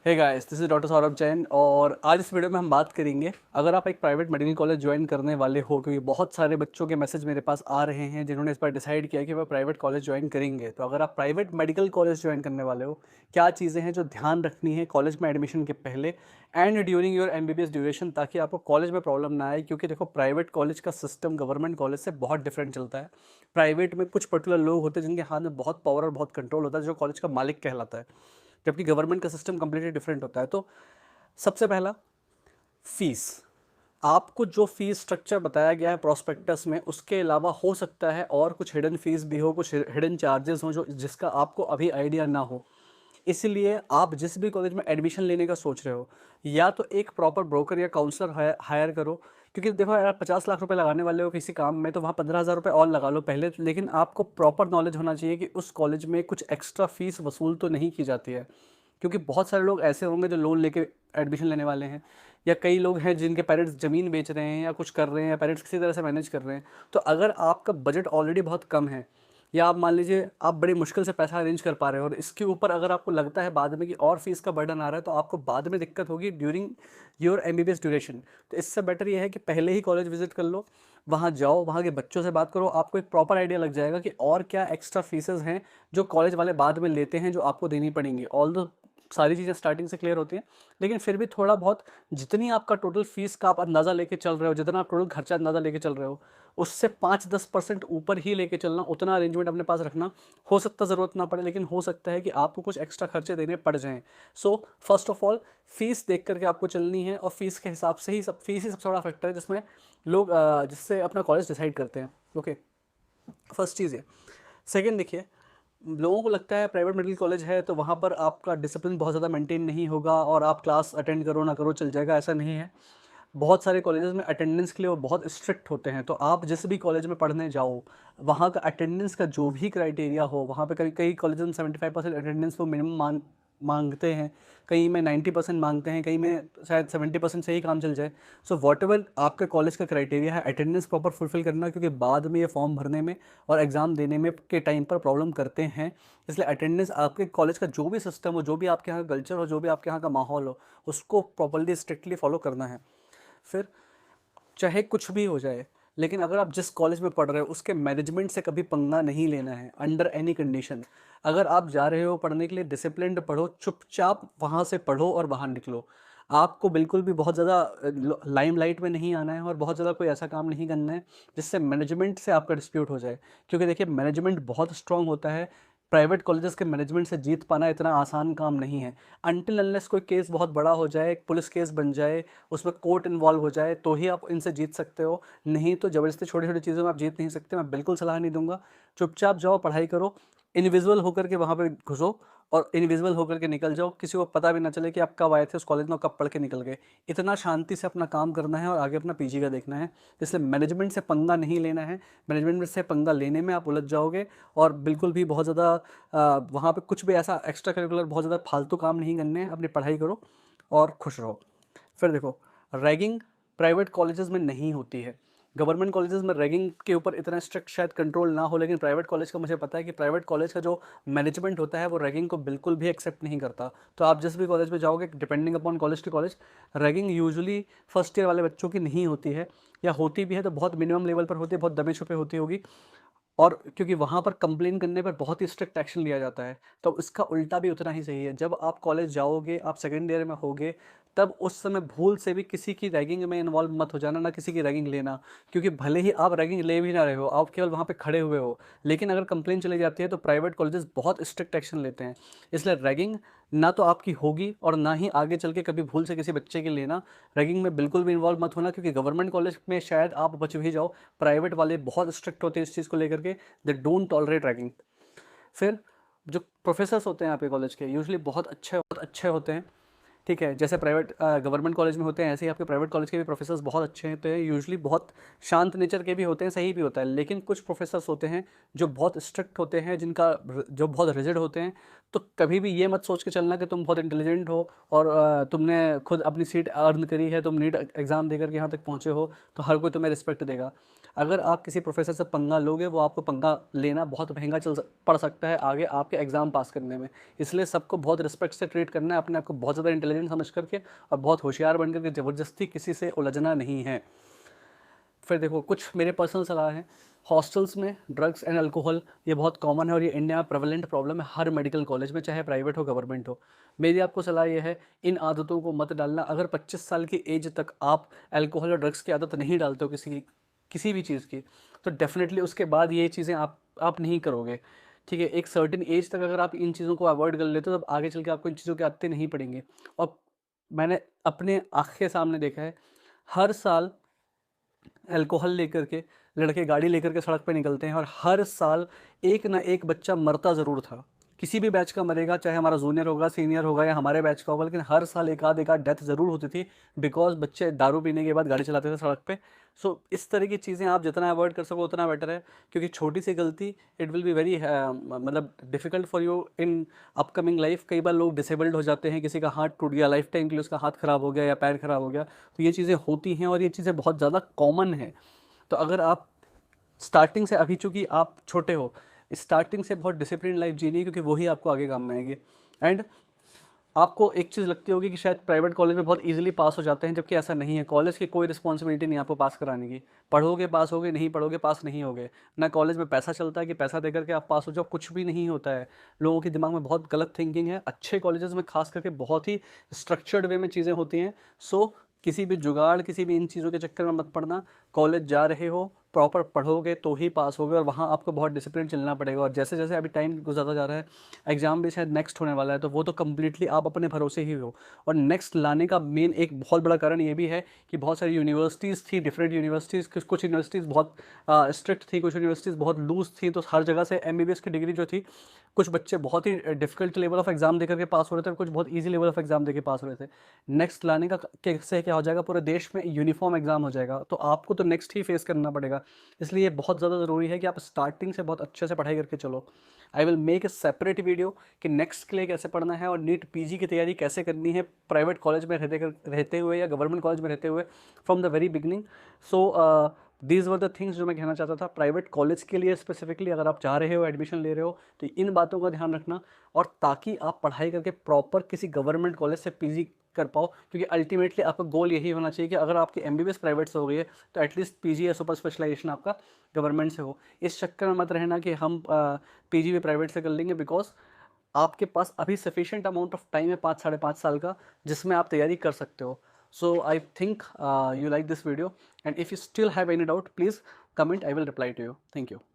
Hey guys, this is doctor Saurabh Jain और आज इस वीडियो में हम बात करेंगे। अगर आप एक प्राइवेट मेडिकल कॉलेज ज्वाइन करने वाले हो, क्योंकि बहुत सारे बच्चों के मैसेज मेरे पास आ रहे हैं जिन्होंने इस बार डिसाइड किया कि वह प्राइवेट कॉलेज ज्वाइन करेंगे। तो अगर आप प्राइवेट मेडिकल कॉलेज ज्वाइन करने वाले हो, क्या चीज़ें हैं जो ध्यान रखनी है कॉलेज में एडमिशन के पहले and during your MBBS duration, ताकि आपको कॉलेज में प्रॉब्लम ना आए। क्योंकि देखो, प्राइवेट कॉलेज का सिस्टम गवर्नमेंट कॉलेज से बहुत डिफरेंट चलता है। प्राइवेट में कुछ पर्टिकुलर लोग होते हैं जिनके हाथ में बहुत पावर और बहुत कंट्रोल होता है, जो कॉलेज का मालिक कहलाता है, जबकि गवर्नमेंट का सिस्टम कंप्लीटली डिफरेंट होता है। तो सबसे पहला, फीस। आपको जो फीस स्ट्रक्चर बताया गया है प्रोस्पेक्टस में, उसके अलावा हो सकता है और कुछ हिडन फीस भी हो, कुछ हिडन चार्जेस हो जो जिसका आपको अभी आइडिया ना हो। इसलिए आप जिस भी कॉलेज में एडमिशन लेने का सोच रहे हो, या तो एक प्रॉपर ब्रोकर या काउंसलर हायर करो। क्योंकि देखो यार, 50 लाख रुपए लगाने वाले हो किसी काम में, तो वहाँ 15,000 रुपये और लगा लो पहले, लेकिन आपको प्रॉपर नॉलेज होना चाहिए कि उस कॉलेज में कुछ एक्स्ट्रा फीस वसूल तो नहीं की जाती है। क्योंकि बहुत सारे लोग ऐसे होंगे जो लोन लेके एडमिशन लेने वाले हैं, या कई लोग हैं जिनके पेरेंट्स ज़मीन बेच रहे हैं या कुछ कर रहे हैं, या पेरेंट्स किसी तरह से मैनेज कर रहे हैं। तो अगर आपका बजट ऑलरेडी बहुत कम है, या आप मान लीजिए आप बड़ी मुश्किल से पैसा अरेंज कर पा रहे हो, और इसके ऊपर अगर आपको लगता है बाद में कि और फीस का बर्डन आ रहा है, तो आपको बाद में दिक्कत होगी ड्यूरिंग योर एमबीबीएस ड्यूरेशन। तो इससे बेटर ये है कि पहले ही कॉलेज विजिट कर लो, वहाँ जाओ, वहाँ के बच्चों से बात करो, आपको एक प्रॉपर आइडिया लग जाएगा कि और क्या एक्स्ट्रा फीसेस हैं जो कॉलेज वाले बाद में लेते हैं, जो आपको देनी पड़ेंगी। ऑल दो सारी चीज़ें स्टार्टिंग से क्लियर होती हैं, लेकिन फिर भी थोड़ा बहुत, जितनी आपका टोटल फीस का आप अंदाज़ा लेके चल रहे हो, जितना आप टोटल खर्चा अंदाज़ा लेके चल रहे हो, उससे 5-10% ऊपर ही लेके चलना, उतना अरेंजमेंट अपने पास रखना। हो सकता ज़रूरत ना पड़े, लेकिन हो सकता है कि आपको कुछ एक्स्ट्रा खर्चे देने पड़ जाएँ। So first of all, fees देख करके आपको चलनी है, और फीस के हिसाब से ही फीस ही सबसे बड़ा फैक्टर है जिसमें लोग जिससे अपना कॉलेज डिसाइड करते हैं। ओके, फर्स्ट चीज़ ये। सेकंड देखिए, लोगों को लगता है प्राइवेट मेडिकल कॉलेज है तो वहाँ पर आपका डिसिप्लिन बहुत ज़्यादा मेंटेन नहीं होगा, और आप क्लास अटेंड करो ना करो चल जाएगा। ऐसा नहीं है। बहुत सारे कॉलेजेस में अटेंडेंस के लिए वो बहुत स्ट्रिक्ट होते हैं। तो आप जिस भी कॉलेज में पढ़ने जाओ, वहाँ का अटेंडेंस का जो भी क्राइटेरिया हो, वहाँ पे कई कई कॉलेज में 75% अटेंडेंस वो मिनिमम मांगते हैं, कहीं में 90% मांगते हैं, कहीं में शायद 70% से ही काम चल जाए। सो वॉट एवर आपके कॉलेज का क्राइटेरिया है, अटेंडेंस प्रॉपर फुलफिल करना, क्योंकि बाद में ये फॉर्म भरने में और एग्ज़ाम देने में के टाइम पर प्रॉब्लम करते हैं। इसलिए अटेंडेंस, आपके कॉलेज का जो भी सिस्टम हो, जो भी आपके यहाँ का कल्चर हो, जो भी आपके यहाँ का माहौल हो, उसको प्रॉपरली स्ट्रिक्टली फॉलो करना है। फिर चाहे कुछ भी हो जाए, लेकिन अगर आप जिस कॉलेज में पढ़ रहे हो उसके मैनेजमेंट से कभी पंगा नहीं लेना है अंडर एनी कंडीशन। अगर आप जा रहे हो पढ़ने के लिए, डिसिप्लिन्ड पढ़ो, चुपचाप वहाँ से पढ़ो और बाहर निकलो। आपको बिल्कुल भी बहुत ज़्यादा लाइमलाइट में नहीं आना है, और बहुत ज़्यादा कोई ऐसा काम नहीं करना है जिससे मैनेजमेंट से आपका डिस्प्यूट हो जाए। क्योंकि देखिए, मैनेजमेंट बहुत स्ट्रांग होता है। प्राइवेट कॉलेजेस के मैनेजमेंट से जीत पाना इतना आसान काम नहीं है। अनटिल अनलेस कोई केस बहुत बड़ा हो जाए, पुलिस केस बन जाए, उसमें कोर्ट इन्वॉल्व हो जाए, तो ही आप इनसे जीत सकते हो। नहीं तो ज़बरदस्ती छोटी छोटी चीज़ों में आप जीत नहीं सकते। मैं बिल्कुल सलाह नहीं दूंगा। चुपचाप जाओ, पढ़ाई करो, इनविजिबल होकर के वहाँ पे घुसो, और इनविजिबल होकर के निकल जाओ। किसी को पता भी ना चले कि आप कब आए थे उस कॉलेज में और कब पढ़ के निकल गए। इतना शांति से अपना काम करना है और आगे अपना पीजी का देखना है। इसलिए मैनेजमेंट से पंगा नहीं लेना है। मैनेजमेंट से पंगा लेने में आप उलझ जाओगे, और बिल्कुल भी बहुत ज़्यादा वहाँ पे कुछ भी ऐसा एक्स्ट्रा करिकुलर बहुत ज़्यादा फालतू काम नहीं करने हैं। अपनी पढ़ाई करो और खुश रहो। फिर देखो, रैगिंग प्राइवेट कॉलेजेस में नहीं होती है। गवर्नमेंट कॉलेजेस में रैगिंग के ऊपर इतना स्ट्रिक्ट शायद कंट्रोल ना हो, लेकिन प्राइवेट कॉलेज का मुझे पता है कि प्राइवेट कॉलेज का जो मैनेजमेंट होता है वो रैगिंग को बिल्कुल भी एक्सेप्ट नहीं करता। तो आप जिस भी कॉलेज में जाओगे, depending upon college to college, ragging usually first year वाले बच्चों की नहीं होती है, या होती भी है तो बहुत मिनिमम लेवल पर होती है, बहुत दबे छुपे होती होगी। और क्योंकि वहाँ पर कंप्लेन करने पर बहुत ही स्ट्रिक्ट एक्शन लिया जाता है, तो इसका उल्टा भी उतना ही सही है। जब आप कॉलेज जाओगे, आप सेकेंड ईयर में होगे, तब उस समय भूल से भी किसी की रैगिंग में इन्वॉल्व मत हो जाना, ना किसी की रैगिंग लेना। क्योंकि भले ही आप रैगिंग ले भी ना रहे हो, आप केवल वहाँ पे खड़े हुए हो, लेकिन अगर कंप्लेन चली जाती है तो प्राइवेट कॉलेजेस बहुत स्ट्रिक्ट एक्शन लेते हैं। इसलिए रैगिंग ना तो आपकी होगी, और ना ही आगे चल के कभी भूल से किसी बच्चे की लेना। रैगिंग में बिल्कुल भी इन्वॉल्व मत होना, क्योंकि गवर्नमेंट कॉलेज में शायद आप बच भी जाओ, प्राइवेट वाले बहुत स्ट्रिक्ट होते हैं इस चीज़ को लेकर के। They don't tolerate ragging. फिर जो प्रोफेसर्स होते हैं आपके कॉलेज के, यूजुअली बहुत अच्छे होते हैं। ठीक है, जैसे प्राइवेट गवर्नमेंट कॉलेज में होते हैं, ऐसे ही आपके प्राइवेट कॉलेज के भी प्रोफेसर्स बहुत अच्छे होते हैं। यूजुअली बहुत शांत नेचर के भी होते हैं, सही भी होता है। लेकिन कुछ प्रोफेसर्स होते हैं जो बहुत स्ट्रिक्ट होते हैं, जो बहुत रिजिड होते हैं। तो कभी भी ये मत सोच के चलना कि तुम बहुत इंटेलिजेंट हो, और तुमने खुद अपनी सीट अर्न करी है, तुम नीट एग्ज़ाम देकर के यहाँ तक पहुँचे हो, तो हर कोई तुम्हें रिस्पेक्ट देगा। अगर आप किसी प्रोफेसर से पंगा लोगे, वो आपको पंगा लेना बहुत महंगा पड़ सकता है आगे आपके एग्ज़ाम पास करने में। इसलिए सबको बहुत रिस्पेक्ट से ट्रीट करना है, अपने आप को बहुत ज़्यादा इंटेलिजेंट समझ करके और बहुत होशियार बन करके, ज़बरदस्ती किसी से उलझना नहीं है। फिर देखो, कुछ मेरे पर्सनल सलाह हैं। हॉस्टल्स में ड्रग्स एंड अल्कोहल ये बहुत कॉमन है और ये इंडिया में प्रेवलेंट प्रॉब्लम है हर मेडिकल कॉलेज में, चाहे प्राइवेट हो गवर्नमेंट हो। मेरी आपको सलाह ये है, इन आदतों को मत डालना। अगर 25 साल की एज तक आप अल्कोहल और ड्रग्स की आदत नहीं डालते हो किसी भी चीज़ की, तो डेफिनेटली उसके बाद ये चीज़ें आप नहीं करोगे। ठीक है, एक सर्टेन एज तक अगर आप इन चीज़ों को अवॉइड कर लेते हो, तब आगे चल के आपको इन चीज़ों की आदतें नहीं पड़ेंगी। और मैंने अपने आँख के सामने देखा है, हर साल अल्कोहल लेकर के लड़के गाड़ी लेकर के सड़क पे निकलते हैं और हर साल एक ना एक बच्चा मरता ज़रूर था। किसी भी बैच का मरेगा, चाहे हमारा जूनियर होगा, सीनियर होगा या हमारे बैच का होगा, लेकिन हर साल एक आध डेथ ज़रूर होती थी, बिकॉज बच्चे दारू पीने के बाद गाड़ी चलाते थे सड़क पे। सो इस तरह की चीज़ें आप जितना अवॉइड कर सको उतना बेटर है, क्योंकि छोटी सी गलती इट विल बी वेरी मतलब difficult for you in upcoming life. कई बार लोग डिसेबल्ड हो जाते हैं, किसी का हाथ टूट गया, लाइफ टाइम के लिए उसका हाथ ख़राब हो गया या पैर ख़राब हो गया, तो ये चीज़ें होती हैं और ये चीज़ें बहुत ज़्यादा कॉमन हैं। तो अगर आप स्टार्टिंग से, अभी चूँकि आप छोटे हो, स्टार्टिंग से बहुत डिसिप्लिन लाइफ जीनी है, क्योंकि वही आपको आगे काम में आएगी। एंड आपको एक चीज़ लगती होगी कि शायद प्राइवेट कॉलेज में बहुत इजीली पास हो जाते हैं, जबकि ऐसा नहीं है। कॉलेज की कोई रिस्पॉन्सिबिलिटी नहीं है आपको पास कराने की। पढ़ोगे पास होगे, नहीं पढ़ोगे पास नहीं होगे। ना कॉलेज में पैसा चलता है कि पैसा देकर के आप पास हो जाओ, कुछ भी नहीं होता है। लोगों के दिमाग में बहुत गलत थिंकिंग है। अच्छे कॉलेजेस में खास करके बहुत ही स्ट्रक्चर्ड वे में चीज़ें होती हैं। सो किसी भी जुगाड़, किसी भी इन चीज़ों के चक्कर में मत पड़ना। कॉलेज जा रहे हो, प्रॉपर पढ़ोगे तो ही पास होगे, और वहाँ आपको बहुत डिसिप्लिन चलना पड़ेगा। और जैसे जैसे अभी टाइम गुजरता जा रहा है, एग्ज़ाम भी शायद नेक्स्ट होने वाला है, तो वो तो कम्प्लीटली आप अपने भरोसे ही हो। और नेक्स्ट लाने का मेन एक बहुत बड़ा कारण ये भी है कि बहुत सारी यूनिवर्सिटीज़ थी, डिफरेंट यूनिवर्सिटीज़, कुछ यूनिवर्सिटीज़ बहुत स्ट्रिक्ट थी, कुछ यूनिवर्सिटीज़ बहुत लूज़ थी। तो हर जगह से MBBS की डिग्री जो थी, कुछ बच्चे बहुत ही डिफिकल्ट लेवल ऑफ एग्ज़ाम देकर के पास हो रहे थे और कुछ बहुत ईजी लेवल ऑफ एग्ज़ाम देकर पास हो रहे थे। नेक्स्ट लाने का कैसे क्या हो जाएगा, पूरे देश में यूनिफॉर्म एग्ज़ाम हो जाएगा, तो आपको तो नेक्स्ट ही फेस करना पड़ेगा। इसलिए ये बहुत ज़्यादा ज़रूरी है कि आप स्टार्टिंग से बहुत अच्छे से पढ़ाई करके चलो। I will make a separate video कि नेक्स्ट के लिए कैसे पढ़ना है और नीट PG की तैयारी कैसे करनी है, प्राइवेट कॉलेज में रहते हुए या गवर्नमेंट कॉलेज में रहते हुए, from the very beginning. So these were the things जो मैं कहना चाहता था प्राइवेट कॉलेज के लिए स्पेसिफिकली। अगर आप चाह रहे हो एडमिशन ले रहे हो, तो इन बातों का ध्यान रखना, और ताकि आप पढ़ाई करके प्रॉपर किसी गवर्नमेंट कॉलेज से PG कर पाओ। क्योंकि अल्टीमेटली आपका गोल यही होना चाहिए कि अगर आपकी MBBS प्राइवेट से हो गई है, तो एटलीस्ट PG या सुपर स्पेशलाइजेशन आपका गवर्नमेंट से हो। इस चक्कर में मत रहना कि हम PG भी प्राइवेट से कर लेंगे, बिकॉज आपके पास अभी सफिशिएंट अमाउंट ऑफ टाइम है 5 साढ़े 5 साल का, जिसमें आप तैयारी कर सकते हो। So I think you like this video, and if you still have any doubt, please comment, I will reply to you. Thank you.